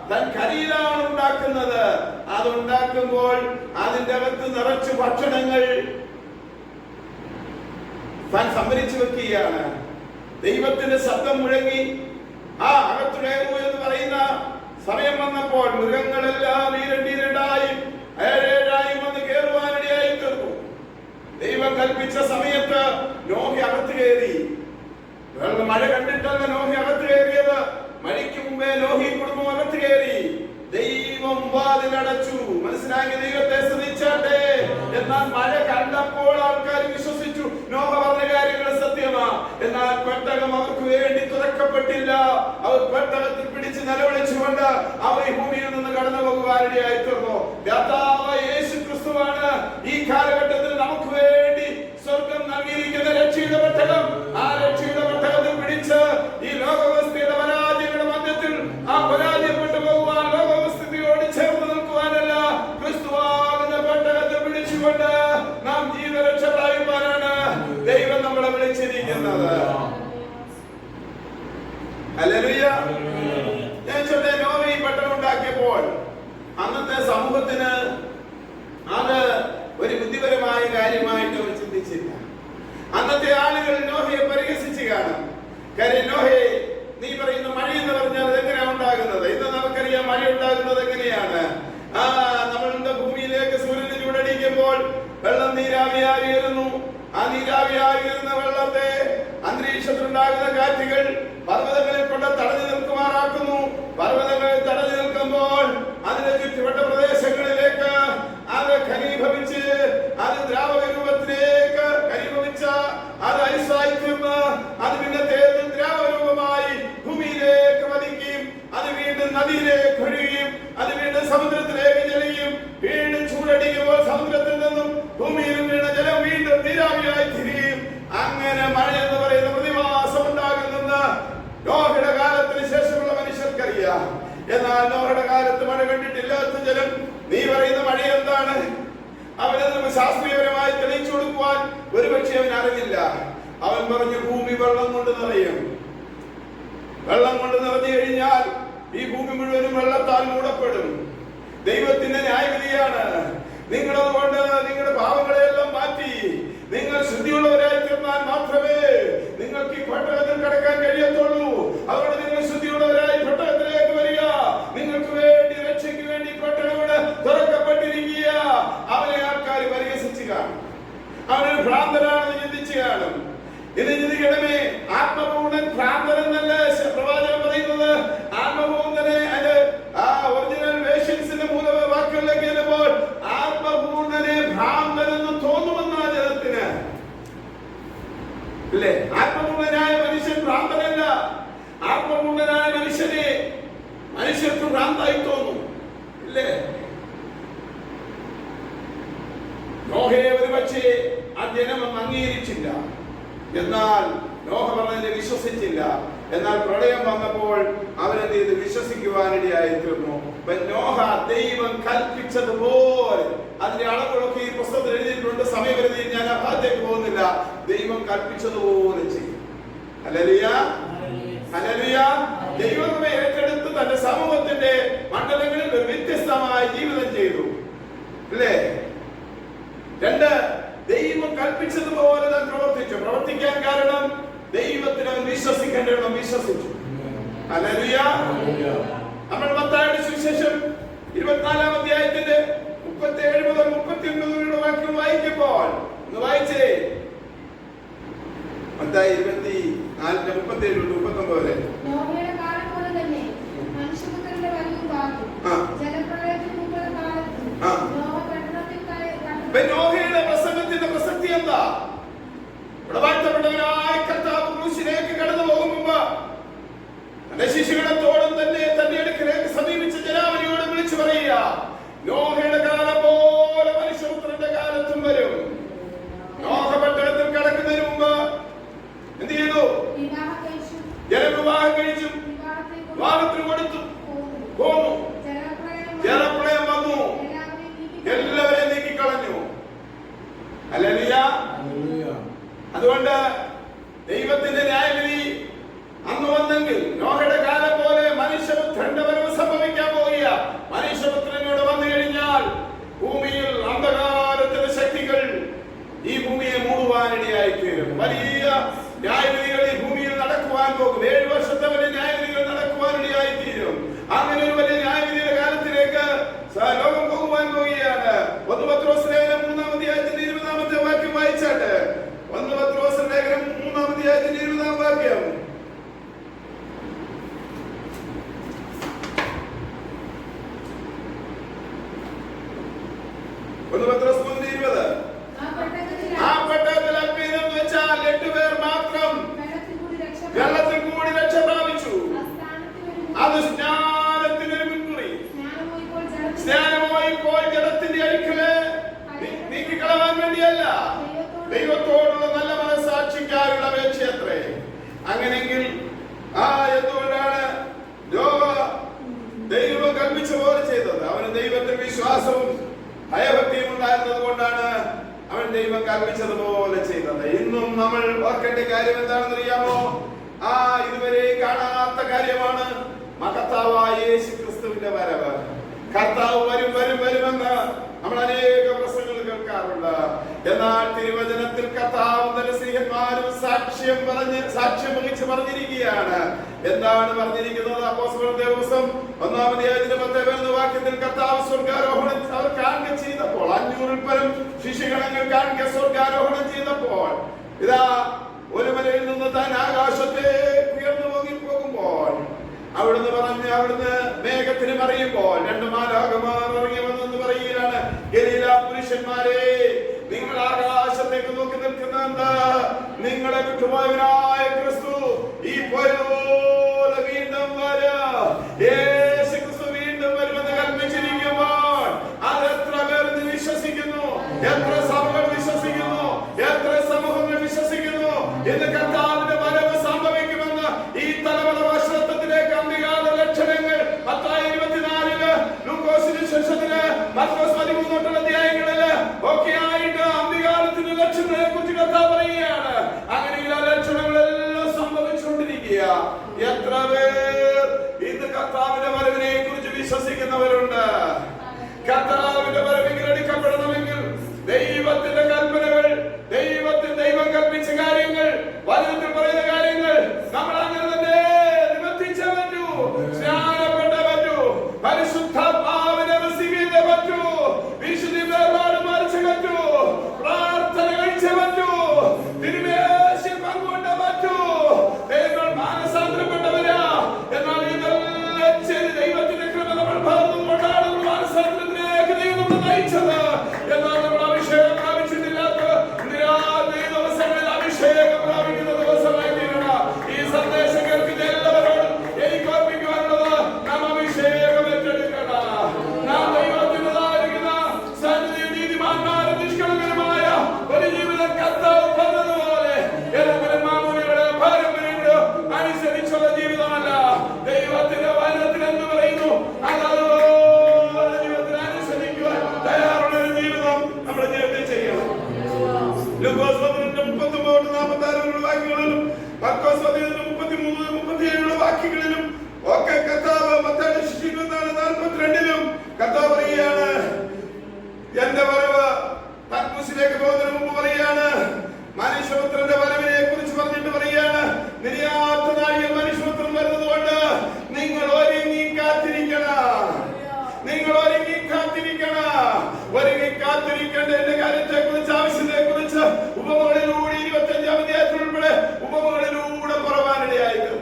തൻ കരയിലാണ് ഉണ്ടാക്കുന്നത്. അത് ഉണ്ടാക്കുമ്പോൾ അതിന്റെ അകത്ത് നിറച്ചു ഭക്ഷണങ്ങൾ താൻ സംഭരിച്ചു വെക്കുകയാണ്. ദൈവത്തിന്റെ ശബ്ദം മുഴങ്ങി ആ അകത്തുടയൂ എന്ന് പറയുന്ന സമയം വന്നപ്പോൾ മൃഗങ്ങളെല്ലാം ഈരണ്ടീരണ്ടായി ഏഴേഴായി വന്ന് കയറുവാനിടയായി തീർന്നു. ദൈവം കൽപ്പിച്ച സമയത്ത് നോഹ അകത്ത് കയറി. മഴ കണ്ടിട്ടല്ല നോഹ അകത്ത് കയറിയത്, മഴയ്ക്ക് മുമ്പേ നോഹി കുടുംബം അകത്ത് കയറി. ദൈവം വാതിലടച്ചു. മനസ്സിലാക്കി ദൈവത്തെ സ്തുതിച്ചാട്ടെ. എന്നാൽ മഴ കണ്ടപ്പോൾ ആൾക്കാർ വിശ്വസിച്ചു നോഹ പറഞ്ഞ കാര്യങ്ങൾ സത്യമാ. എന്നാൽ പെട്ടകം അവർക്ക് വേണ്ടി തുറക്കപ്പെട്ടില്ല. അവർ പെട്ടകത്തിൽ പിടിച്ച് നിലവിളിച്ചുകൊണ്ട് അവർ ഈ ഭൂമിയിൽ നിന്ന് കടന്നു പോകുവാനിടയായി തീർന്നു. കർത്താവ് യേശു ക്രിസ്തുവാണ് ഈ കാലഘട്ടത്തിൽ നമുക്ക് വേണ്ടി സ്വർഗം നൽകിയിരിക്കുന്ന രക്ഷയുടെ പെട്ടകം. ആ രക്ഷയുടെ പെട്ടകത്തിൽ പിടിച്ച് ഈ ലോകവസ്ഥയുടെ പരാജയങ്ങളുടെ മധ്യത്തിൽ ആ പരാജയപ്പെട്ടു പോകുവാൻ, ലോകവസ്ഥയോട് ചേർന്ന് നിൽക്കുവാനല്ല, ക്രിസ്തുവാകുന്ന പെട്ടകത്തിൽ പിടിച്ചുകൊണ്ട് നാം ജീവരക്ഷ പ്രാപിപ്പാനാണ് ദൈവം നമ്മളെ വിളിച്ചിരിക്കുന്നത്. ഹല്ലേലൂയ. ഞാൻ ചോദിച്ചേ, നോഹ ഈ പെട്ടകം ഉണ്ടാക്കിയപ്പോൾ അന്നത്തെ സമൂഹത്തിന് അത് ഒരു ബുദ്ധിപരമായ കാര്യമായിട്ട് അവർ ചിന്തിച്ചില്ല. അന്നത്തെ ആളുകൾ നോഹയെ പരിഹസിച്ച് കാണും. കാര്യം നോഹേ, നീ പറയുന്ന മഴ എന്ന് പറഞ്ഞാൽ അത് എങ്ങനെയാണ് ഉണ്ടാകുന്നത്? ഇന്ന് നമുക്കറിയാം മഴ ഉണ്ടാകുന്നത് എങ്ങനെയാണ്. നമ്മളുടെ ഭൂമിയിലേക്ക് സൂര്യന് ചൂടടിക്കുമ്പോൾ വെള്ളം നീരാവിയായി ഉയരുന്നു. ആ നീരാവിയായി ഉയരുന്ന വെള്ളത്തെ അന്തരീക്ഷത്തിലുണ്ടാകുന്ന കാറ്റുകൾ പർവ്വതങ്ങളിൽ കൊണ്ട് തടഞ്ഞു നിൽക്കുമാറാക്കുന്നു. പർവ്വതങ്ങളിൽ തടഞ്ഞു നിൽക്കുമ്പോൾ അതിന്റെ ചുറ്റുവട്ട പ്രദേശങ്ങളിലേക്ക് അത് ഘനീഭവിച്ച് അത് ദ്രാവക രൂപത്തിലേക്ക് ഘനീഭവിച്ച അത് ഐസായി തീർന്ന് അത് പിന്നെ തേർന്ന് ദ്രാവരൂപമായി ഭൂമിയിലേക്ക് പതിക്കുകയും അത് വീണ്ടും നദിയിലേക്ക് ഒഴുകുകയും അത് വീണ്ടും സമുദ്രത്തിലേക്ക് ചെല്ലുകയും വീണ്ടും ചൂടടിക്കുമ്പോൾ സമുദ്രത്തിൽ നിന്നും ഭൂമിയിൽ വീണ ജലം വീണ്ടും നീരാവിയായി തിരികെയും അങ്ങനെ മഴ എന്ന് പറയുന്ന പ്രതിഭാസം ഉണ്ടാകുന്നെന്ന് നോഹയുടെ കാലത്തിന് ശേഷമുള്ള മനുഷ്യർക്കറിയാം. എന്നാൽ നോഹയുടെ കാലത്ത് മഴ കണ്ടിട്ടില്ലാത്ത ജലം, നീ പറയുന്ന മഴ എന്താണ്? അവനത് ശാസ്ത്രീയപരമായി തെളിയിച്ചു കൊടുക്കുവാൻ ഒരുപക്ഷെ അവൻ അറിഞ്ഞില്ല. അവൻ പറഞ്ഞു, ഭൂമി വെള്ളം കൊണ്ട് നിറയും. വെള്ളം കൊണ്ട് നിറഞ്ഞു കഴിഞ്ഞാൽ ഈ ഭൂമി മുഴുവനും വെള്ളത്താൽ മൂടപ്പെടും. ദൈവത്തിന്റെ ന്യായവിധിയാണ്. നിങ്ങളതുകൊണ്ട് നിങ്ങളുടെ പാവങ്ങളെല്ലാം മാറ്റി നിങ്ങൾ ശുദ്ധിയുള്ളവരായി തീർന്നാൽ മാത്രമേ നിങ്ങൾക്ക് ഈ പെട്ടകത്തിൽ കടക്കാൻ കഴിയത്തുള്ളൂ. അതുകൊണ്ട് നിങ്ങൾ ശുദ്ധിയുള്ളവരായി പെട്ടകത്തിലേക്ക് വരിക. നിങ്ങൾക്ക് വേണ്ടി രക്ഷയ്ക്ക് വേണ്ടി പെട്ടകം തുറക്കപ്പെട്ടിരിക്കുക. അവനെ ആൾക്കാർ പരിഹസിച്ചു കാണും. അവനൊരു ഭ്രാന്തനാണെന്ന് ചിന്തിച്ചു കാണും. ഇത് ചിന്തിക്കണമേ, ആത്മപൂർണ്ണൻ ഭ്രാന്തൻ എന്നല്ല പ്രവാചകൻ പറയുന്നത്. ആത്മപൂർണ്ണനെ ഒറിജിനൽ വേഷ്യൻസിന്റെ വാക്കുകളിലേക്ക് ചെല്ലുമ്പോൾ ആത്മപൂർണ്ണനെ ഭ്രാന്തൻ എന്ന് തോന്നുമെന്ന ജനത്തിന് അല്ലേ? ആത്മപൂർണ്ണനായ മനുഷ്യൻ ഭ്രാന്തനല്ല. ആത്മപൂർണ്ണനായ മനുഷ്യർക്ക് ഭ്രാന്തായി തോന്നും, ഇല്ലേ? നോഹയെ ഒരുപക്ഷേ ആ ജനം അംഗീകരിച്ചില്ല. എന്നാൽ നോഹ പറഞ്ഞതിനെ വിശ്വസിച്ചില്ല. എന്നാൽ പ്രളയം വന്നപ്പോൾ അവരെന്ത് ചെയ്ത് വിശ്വസിക്കുവാനിടയായി തീർന്നു. നോഹ ദൈവം കൽപ്പിച്ചതുപോലെ, അതിന്റെ അളവുകളൊക്കെ ഈ പുസ്തകത്തിൽ എഴുതിയിട്ടുണ്ട്. സമയപരിധിയിൽ ഞാൻ ആ ഭാഗത്തേക്ക് പോകുന്നില്ല. ദൈവം കൽപ്പിച്ചതുപോലെ ചെയ്യും. Hallelujah, hallelujah. ദൈവമേ ഏറ്റെടുത്ത് തന്റെ സമൂഹത്തിന്റെ മണ്ഡലങ്ങളിൽ ഒരു വ്യത്യസ്തമായ ജീവിതം ചെയ്തു, അല്ലേ? രണ്ട്, ദൈവം കൽപ്പിച്ചതുപോലെ താൻ പ്രവർത്തിച്ചു. പ്രവർത്തിക്കാൻ കാരണം ദൈവത്തിന് അവൻ വിശ്വസിക്കേണ്ടവണ്ണം വിശ്വസിച്ചു. ഹല്ലേലൂയ. നമ്മൾ മത്തായിയുടെ സുവിശേഷം 24-ാം അധ്യായത്തിന്റെ 37 മുതൽ 39 വാക്യം വായിക്കുമ്പോൾ ഒന്ന് വായിച്ചേ. മത്തായി 24-ന്റെ 37 മുതൽ 39 വരെ. നോഹയുടെ കാലം പോലെ തന്നെ മനുഷ്യപുത്രന്റെ വരവും ഭാഗ്യം. ജലപ്രളയത്തിന് മുമ്പുള്ള കാലത്ത് നോഹ പട്ടണത്തിൽ നോഹയുടെ പ്രസംഗത്തിന്റെ പ്രസക്തി എന്താ? വാഴ്ത്തപ്പെട്ടവനായ കർത്താവ് ക്രൂശിലേക്ക് കടന്നു പോകും മുമ്പ് തന്റെ ശിശുഗണത്തോടും തന്നെ തന്റെ അടുക്കലേക്ക് സമീപിച്ച ജനാവലിയോട് വിളിച്ചു പറയുക, നോഹയുടെ കാലം പോലെ മനുഷ്യപുത്രന്റെ കാലത്തും വരും. നോഹ പട്ടണത്തിൽ കടക്കുന്നതിന് മുമ്പ് എന്ത് ചെയ്തു? ജലവിവാഹം കഴിച്ചു, വിവാഹത്തിന് കൊടുത്തു, പോന്നു. ജലപ്രളയം വന്നു, എല്ലാവരെയും നീക്കിക്കളഞ്ഞു. ഹല്ലേലൂയ. അതുകൊണ്ട് ദൈവത്തിന്റെ ന്യായവിധി അന്ന് വന്നെങ്കിൽ നോഹയുടെ കാലം പോലെ മനുഷ്യപുത്രന്റെ വരവ് സംഭവിക്കാൻ പോവുക. മനുഷ്യപുത്രനോട് വന്നു കഴിഞ്ഞാൽ ഭൂമിയിൽ അന്ധകാരത്തിന്റെ ശക്തികൾ ഈ ഭൂമിയെ മൂടുവാനിടയായി തീരും. വലിയ ന്യായവിധികൾ ഈ ഭൂമിയിൽ നടക്കുവാൻ പോകും. 7 വർഷത്തെ വലിയ ന്യായവിധികൾ നടക്കുവാനിടയായി തീരും. അങ്ങനെ ഒരു വലിയ ന്യായവിധിയുടെ കാലത്തിലേക്ക് ലോകം പോകുവാൻ പോവുകയാണ്. 1 പത്രോസ് ലേഖനം 3-ാം അധ്യായത്തിന്റെ 20-ാമത്തെ വാക്യം വായിച്ചാട്ട്. 1 പത്രോസ് ലേഖനം 3-ാം അധ്യായത്തിന്റെ 20-ാം വാക്യം. ആ പട്ടണത്തിൽ അഗ്നിയെന്ന് വെച്ചാൽ 8 പേർ മാത്രം വെള്ളത്തിൽ കൂടി രക്ഷ പ്രാപിച്ചു. അത് സ്നാനത്തിനൊരു മുൻകുറി. സ്നാനമോയിപ്പോൾ ജലത്തിന്റെ അഴുക്കല് നീക്കിക്കളവാൻ വേണ്ടിയല്ല, ദൈവത്തോടുള്ള നല്ല മനസ്സാക്ഷിക്കാരുടെ അപേക്ഷയത്രേ. അങ്ങനെങ്കിൽ എന്തുകൊണ്ടാണ് ദൈവം കൽപ്പിച്ച പോലെ ചെയ്തത്? അവന് ദൈവത്തിൽ വിശ്വാസവും ഭയഭക്തിയും ഉണ്ടായിരുന്നത് കൊണ്ടാണ് അവൻ ദൈവം കൽപ്പിച്ചതുപോലെ ചെയ്തത്. ഇന്നും നമ്മൾ ഓർക്കേണ്ട കാര്യം എന്താണെന്ന് അറിയാമോ? ഇതുവരെ കാണാത്ത കാര്യമാണ് മഹത്താവായ യേശു ക്രിസ്തുവിന്റെ വരവ്. കർത്താവ് വരും വരും വരുമെന്ന് നമ്മൾ അനേക പ്രസംഗങ്ങൾ കേൾക്കാറുണ്ട്. എന്നാൽ തിരുവചനത്തിൽ കർത്താവ് തന്റെ സ്നേഹന്മാരും സാക്ഷ്യം വഹിച്ച് പറഞ്ഞിരിക്കുകയാണ്. എന്താണ് പറഞ്ഞിരിക്കുന്നത്? അപ്പോസ്തലരുടെ ദിവസം 1-ാം അധ്യായത്തിന്റെ 10-ാം വാക്യത്തിൽ കർത്താവ് സ്വർഗ്ഗാരോഹണം അവർ കാണുക ചെയ്തപ്പോൾ, 500-ൽ പരം ശിശുഗണങ്ങൾ കാണുക സ്വർഗ്ഗാരോഹണം ചെയ്തപ്പോൾ, ഇതാ ഒരു മലയിൽ നിന്ന് താൻ ആകാശത്തേക്ക് ഉയർന്നു പോകുമ്പോൾ അവിടുന്ന് മേഘത്തിന് മറിയുമ്പോൾ 2 മാലാഖമാർ ഇറങ്ങി വന്നെന്ന് പറയുകയാണ്, ഗലീല പുരുഷന്മാരെ, നിങ്ങൾ ആകാശത്തേക്ക് നോക്കി നിൽക്കുന്നുണ്ട്. നിങ്ങളെ വിട്ടുപോയവനായ ക്രിസ്തു ഈ പോലെ വീണ്ടും വരും. യേശു ക്രിസ്തു വീണ്ടും വരുമെന്ന് കൽപ്പിച്ചിരിക്കുമ്പോൾ അത് എത്ര പേർ വിശ്വസിക്കുന്നു? എത്ര സഭകൾ വിശ്വസിക്കുന്നു? എത്ര സമൂഹങ്ങൾ വിശ്വസിക്കുന്നു? ഇന്ന് കർത്താവിന്റെ വരവ് സംഭവിക്കുമെന്ന് ഈ തലമുറ വർഷത്തിലേക്ക് അന്ത്യകാല ലക്ഷണങ്ങൾ മത്തായി 24-ല്, ലൂക്കോസിന്റെ ശേഷത്തില്, മർക്കോസ് 13 അധ്യായങ്ങളില് ഒക്കെ ആയിട്ട് അന്ത്യകാലത്തിന്റെ ലക്ഷണങ്ങളെ കുറിച്ച് കർത്താവ് പറയുകയാണ്. അങ്ങനെയുള്ള ലക്ഷണങ്ങളെല്ലാം സംഭവിച്ചുകൊണ്ടിരിക്കുക. എത്ര പേർ ഇന്ന് കർത്താവിന്റെ വരവിനെ കുറിച്ച് വിശ്വസിക്കുന്നവരുണ്ട്? കർത്താവിന്റെ വരവെങ്കിൽ എടുക്കപ്പെടണമെങ്കിൽ ദൈവത്തിന്റെ കൽപ്പനകൾ, ദൈവം കൽപ്പിച്ച കാര്യങ്ങൾ, വചനത്തിൽ പറയുന്ന കാര്യങ്ങൾ നമ്മൾ അങ്ങനെ തന്നെ നിവർത്തിച്ചേ പറ്റൂ. സ്നാനപ്പെട്ടേ പറ്റൂ. പരിശുദ്ധാത്മാവിനെ റിസീവ് ചെയ്തേ പറ്റൂ. വിശുദ്ധി വേർപാട് മറിച്ചേ പറ്റൂ. പ്രാർത്ഥന കഴിച്ചേ പറ്റൂ. തിരുമേശയിൽ പങ്കുകൊണ്ടേ പറ്റൂ. ദൈവങ്ങൾ മാനസാന്തരപ്പെട്ടവരാ. എന്നാൽ ഇതെല്ലാം ചെയ്ത് ദൈവത്തിന്റെ കൃപ നമ്മൾ ഭാഗത്തുകൊണ്ടാണ് മാനസാന്തരത്തിലേക്ക് ദൈവം നമ്മളെ നയിച്ചത്. എന്നാൽ നമ്മൾ അഭിഷേകം പ്രാപിച്ചിട്ടില്ലാത്ത ദിവസങ്ങളിൽ അഭിഷേകം പ്രാപിക്കുന്ന ദിവസമായി തീരണം. ഈ സന്ദേശം കേൾക്കുന്ന എല്ലാവരോടും എനിക്ക് ഓർമ്മിക്കുവാനുള്ളത്, നാം അഭിഷേകം ഏറ്റെടുക്കണം. നാം ദൈവത്തിൻ്റെതായിരിക്കുന്ന സന്നിധിയിൽ നീതിമാന്മാരും നിഷ്കളങ്കരുമായ ഒരു ജീവിതം കർത്താവ് പറഞ്ഞതുപോലെ ഏതെങ്കിലും മാമൂലികളുടെ പാരമ്പര്യങ്ങളോ അനുസരിച്ചുള്ള ജീവിതമല്ല. ദൈവത്തിന്റെ വചനത്തിൽ എന്ന് പറയുന്നു, അതുപോലെ ജീവിതത്തിൽ അനുസരിക്കുവാൻ തയ്യാറുള്ള ഒരു ജീവിതം നമ്മുടെ ജീവിതത്തിൽ ചെയ്യണം. ലൂക്കോസ് 13:39-46 വാക്യങ്ങളിലും മർക്കോസ് 13:33-37 വാക്യങ്ങളിലും ഒക്കെ കർത്താവ് മത്തായി 24:42-ലും കർത്താവ് പറയുകയാണ്, എന്റെ വരവ് തക്കൂസിലേക്ക് പോകുന്നതിന് മുമ്പ് പറയുകയാണ്, മനുഷ്യപുത്രന്റെ വരവിനെ കുറിച്ച് പറഞ്ഞിട്ട് പറയുകയാണ്, നിര്യാതനായ മനുഷ്യപുത്രൻ വരുന്നത് കൊണ്ട് നിങ്ങൾ ഒരുങ്ങി കാത്തിരിക്കണം. ഒരുങ്ങി കാത്തിരിക്കേണ്ട എന്റെ കാര്യത്തെ കുറിച്ച്, ആവശ്യത്തെ കുറിച്ച് ഉപമകളിലൂടെ 25-ാം അധ്യായത്തിൽ ഉൾപ്പെടെ ഉപമകളിലൂടെ പറവാനിടയായിട്ട്.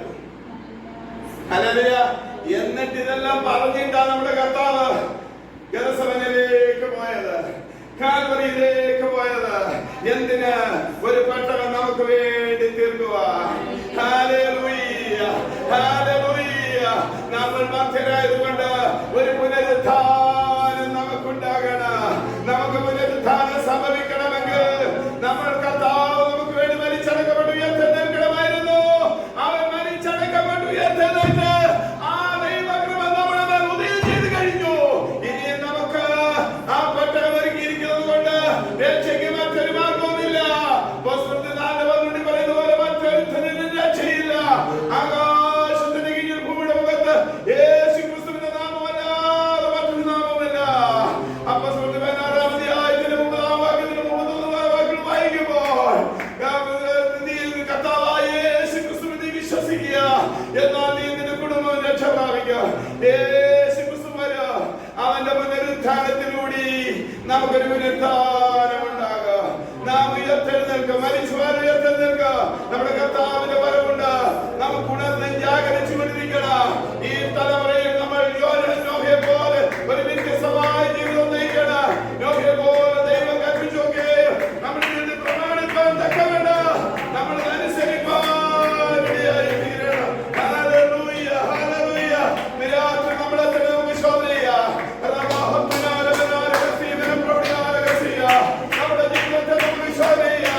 ഹല്ലേലൂയ. എന്നിട്ട് ഇതെല്ലാം പറഞ്ഞിട്ടാണ് നമ്മുടെ കർത്താവ് ഗെത്സമനയിലേക്ക് പോയത്, കാൽവരിയിലേക്ക് പോയത്. എന്തിന്? ഒരു പട്ടണം നമുക്ക് വേണ്ടി തീർക്കുവാൻ. Hallelujah, hallelujah. നമ്മൾ മധ്യരായതുകൊണ്ട് ഒരു പുനരുത്ഥാനം നമുക്കുണ്ടാകണം. നമുക്ക് പുനരുത്ഥാനം സംഭവിക്കണമെങ്കിൽ നമ്മൾ കർത്താവ് നമുക്ക് വേണ്ടി മരിച്ചടക്കപ്പെട്ടു ഉയർത്തെഴുന്നേൽക്കണമായിരുന്നു. അവൻ മരിച്ചടക്കപ്പെട്ടു ഉയർത്തെഴുന്നേറ്റ് ആ ദൈവകൃപ നമ്മുടെ മേൽ ഉദയം ചെയ്ത് കഴിഞ്ഞു. ഇനി നമുക്ക് ആ പട്ടണം ഒരുക്കിയിരിക്കുന്നത് കൊണ്ട് രക്ഷയ്ക്ക് മറ്റൊരു മാർഗവുമില്ല. ഒരു പുനരുത്ഥാനമുണ്ടാകുക. നാം ഉയർത്തെഴുന്നേൽക്കുക, മരിച്ചവർ ഉയർത്തെഴുന്നേൽക്കുക. നമ്മുടെ കർത്താവിന്റെ വരവുണ്ട്. നമുക്ക് ഉണർന്ന് ജാഗരിച്ചു കൊണ്ടിരിക്കണം. ഈ തലമുറയിൽ നമ്മൾ നോഹയെ പോലെ ഒരു വ്യത്യസ്തമായ ജീവിതം നയിക്കണം. നോഹയെ പോലെ ദൈവം കൽപ്പിച്ചൊക്കെ നമ്മുടെ ജീവിതത്തിൽ പ്രമാണിക്കാൻ തക്കവണ്ണം നമ്മൾ അനുസരിക്കാൻ ഇടയായി തീരണം. Hallelujah, hallelujah. നിരാശ നമ്മളെ തന്നെ നമുക്ക് ശോധന ചെയ്യാം. നമ്മുടെ ജീവിതത്തെ നമുക്ക് ശോധന ചെയ്യാം.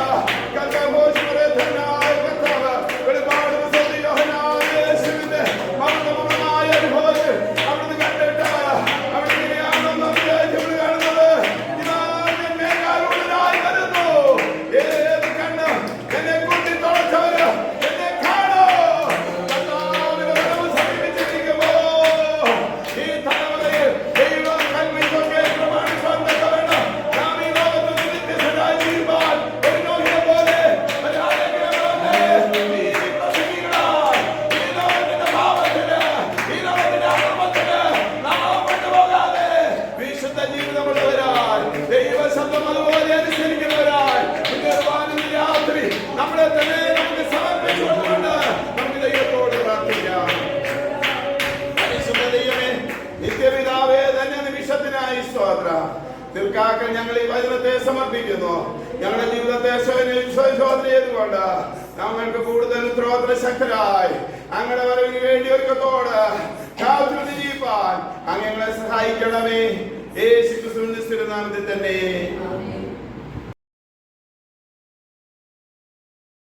നമ്മളെ തന്നെ നമുക്ക് സമർപ്പിച്ചുകൊണ്ടുകൊണ്ട് നമുക്ക് ദൈവത്തോട് പ്രാർത്ഥിക്കാം. പരിശുദ്ധ ദൈവമേ, നിത്യപിതാവേ, തന്നെ നിമിഷത്തിനായി സ്തോത്രം. തീർക്കാക്കൽ ഞങ്ങൾ ഈ വചനത്തെ സമർപ്പിക്കുന്നു. ഞങ്ങളുടെ ജീവിതത്തെ ശോധന ചെയ്തുകൊണ്ട് ഞങ്ങൾക്ക് കൂടുതൽ ഉത്തരവാദിത്തശക്തരായി അങ്ങയുടെ വരവിന് വേണ്ടി ഒരുക്കത്തോട് കാത്തിരുന്ന് ജീവിപ്പാൻ അങ്ങ് ഞങ്ങളെ സഹായിക്കണമേ. യേശുക്രിസ്തുവിന്റെ തിരുനാമത്തിൽ തന്നെ.